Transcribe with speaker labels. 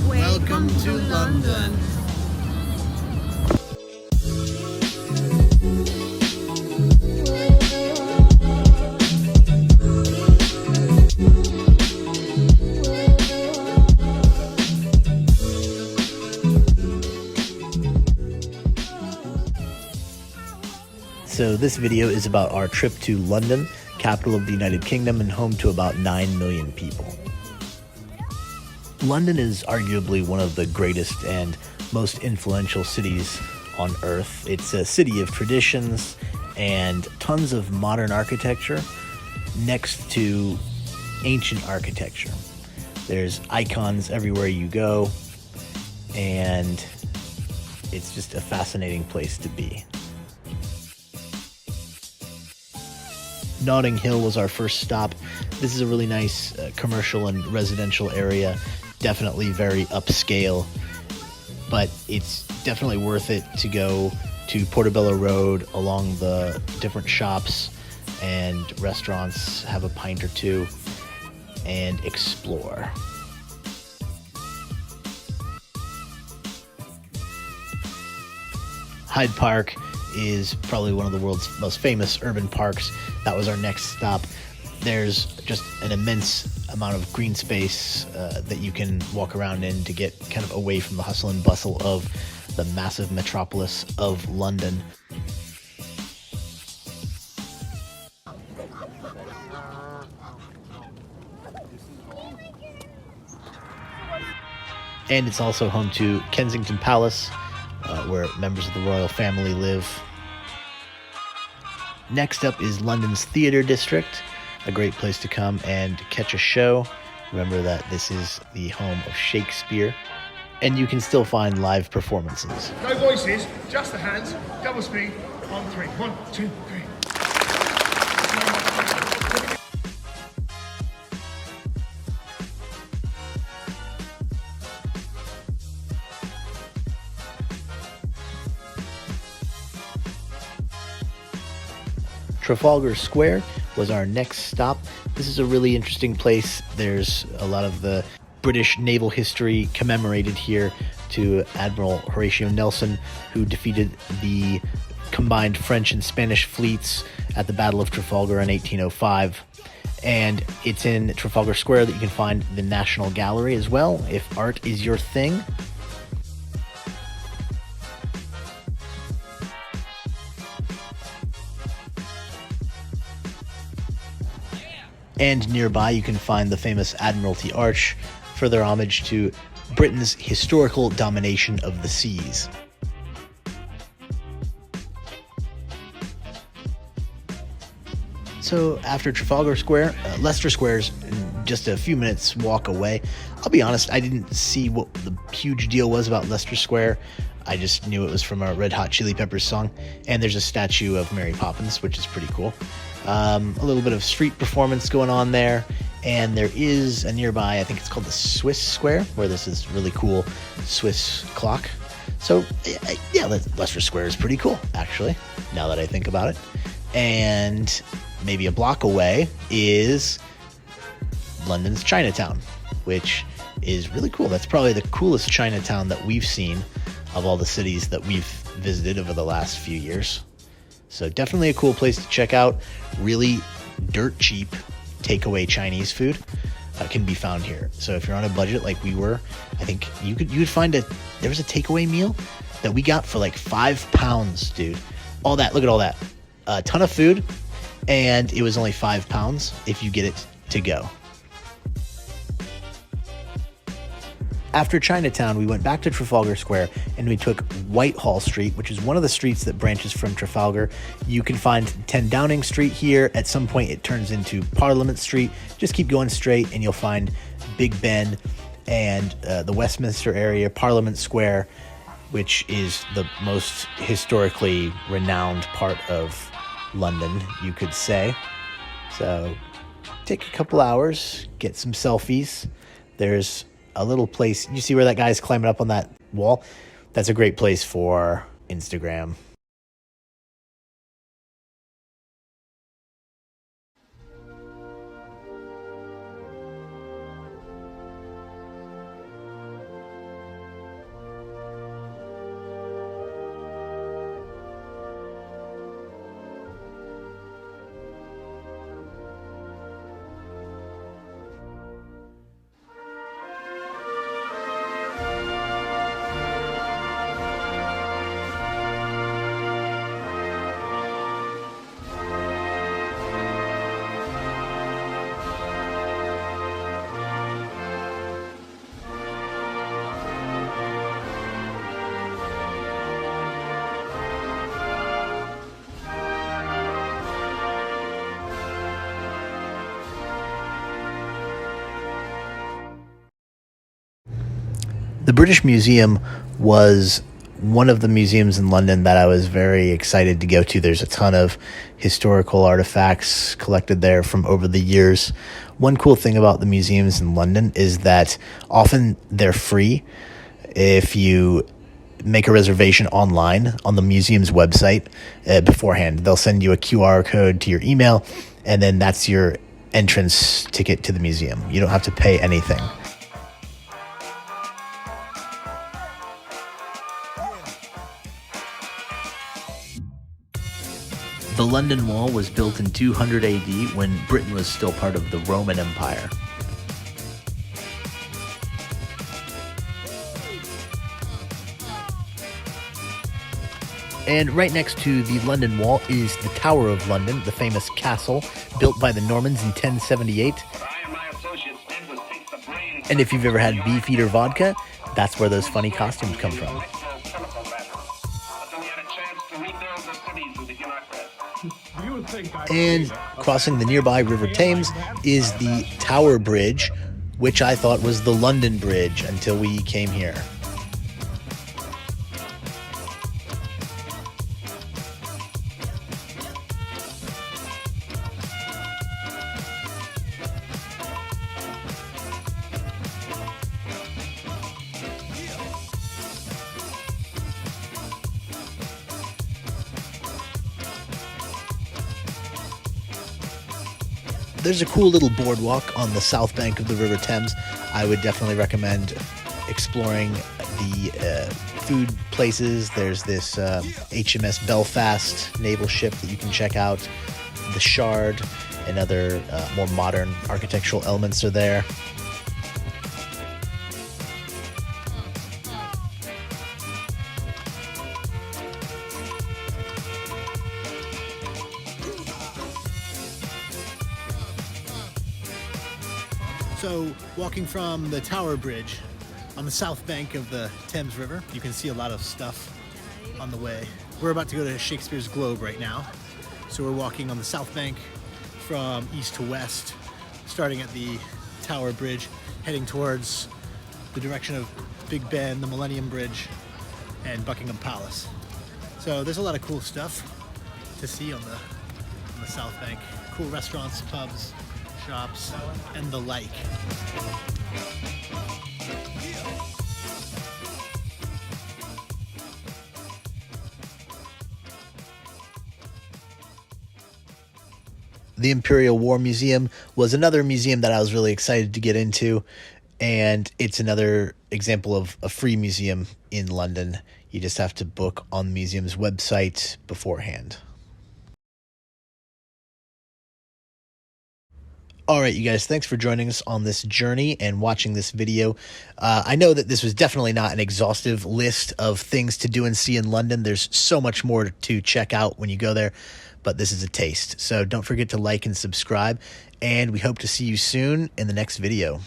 Speaker 1: Welcome to London.
Speaker 2: So this video is about our trip to London, capital of the United Kingdom and home to about 9 million people. London is arguably one of the greatest and most influential cities on Earth. It's a city of traditions and tons of modern architecture next to ancient architecture. There's icons everywhere you go, and it's just a fascinating place to be. Notting Hill was our first stop. This is a really nice commercial and residential area. Definitely very upscale, but it's definitely worth it to go to Portobello Road along the different shops and restaurants, have a pint or two, and explore. Hyde Park is probably one of the world's most famous urban parks. That was our next stop. There's just an immense amount of green space that you can walk around in to get kind of away from the hustle and bustle of the massive metropolis of London. And it's also home to Kensington Palace, where members of the royal family live. Next up is London's Theatre District, a great place to come and catch a show. Remember that this is the home of Shakespeare, and you can still find live performances.
Speaker 3: No voices, just the hands, double speed, on three. 1, 2, 3.
Speaker 2: Trafalgar Square was our next stop. This is a really interesting place. There's a lot of the British naval history commemorated here to Admiral Horatio Nelson, who defeated the combined French and Spanish fleets at the Battle of Trafalgar in 1805. And it's in Trafalgar Square that you can find the National Gallery as well, if art is your thing. And nearby you can find the famous Admiralty Arch, further homage to Britain's historical domination of the seas. So after Trafalgar Square, Leicester Square's just a few minutes walk away. I'll be honest, I didn't see what the huge deal was about Leicester Square. I just knew it was from a Red Hot Chili Peppers song, and there's a statue of Mary Poppins, which is pretty cool. A little bit of street performance going on there, and there is a nearby, I think it's called the Swiss Square, where this is really cool Swiss clock. So yeah, Leicester Square is pretty cool, actually, now that I think about it. And maybe a block away is London's Chinatown, which is really cool. That's probably the coolest Chinatown that we've seen of all the cities that we've visited over the last few years. So definitely a cool place to check out. Really dirt cheap takeaway Chinese food can be found here. So if you're on a budget like we were, I think you would find there was a takeaway meal that we got for like £5, dude. All that, look at all that. A ton of food, and it was only £5 if you get it to go. After Chinatown, we went back to Trafalgar Square and we took Whitehall Street, which is one of the streets that branches from Trafalgar. You can find 10 Downing Street here. At some point, it turns into Parliament Street. Just keep going straight and you'll find Big Ben and the Westminster area, Parliament Square, which is the most historically renowned part of London, you could say. So take a couple hours, get some selfies. There's a little place. You see where that guy's climbing up on that wall? That's a great place for Instagram. The British Museum was one of the museums in London that I was very excited to go to. There's a ton of historical artifacts collected there from over the years. One cool thing about the museums in London is that often they're free if you make a reservation online on the museum's website beforehand. They'll send you a QR code to your email, and then that's your entrance ticket to the museum. You don't have to pay anything. The London Wall was built in 200 AD when Britain was still part of the Roman Empire. And right next to the London Wall is the Tower of London, the famous castle built by the Normans in 1078. And if you've ever had Beefeater vodka, that's where those funny costumes come from. And crossing the nearby River Thames is the Tower Bridge, which I thought was the London Bridge until we came here. There's a cool little boardwalk on the south bank of the River Thames. I would definitely recommend exploring the food places. There's this HMS Belfast naval ship that you can check out. The Shard and other more modern architectural elements are there.
Speaker 1: So, walking from the Tower Bridge on the south bank of the Thames River, you can see a lot of stuff on the way. We're about to go to Shakespeare's Globe right now. So we're walking on the south bank from east to west, starting at the Tower Bridge, heading towards the direction of Big Ben, the Millennium Bridge, and Buckingham Palace. So there's a lot of cool stuff to see on the south bank. Cool restaurants, pubs, shops, and the like.
Speaker 2: The Imperial War Museum was another museum that I was really excited to get into, and it's another example of a free museum in London. You just have to book on the museum's website beforehand. All right, you guys, thanks for joining us on this journey and watching this video. I know that this was definitely not an exhaustive list of things to do and see in London. There's so much more to check out when you go there, but this is a taste. So don't forget to like and subscribe, and we hope to see you soon in the next video.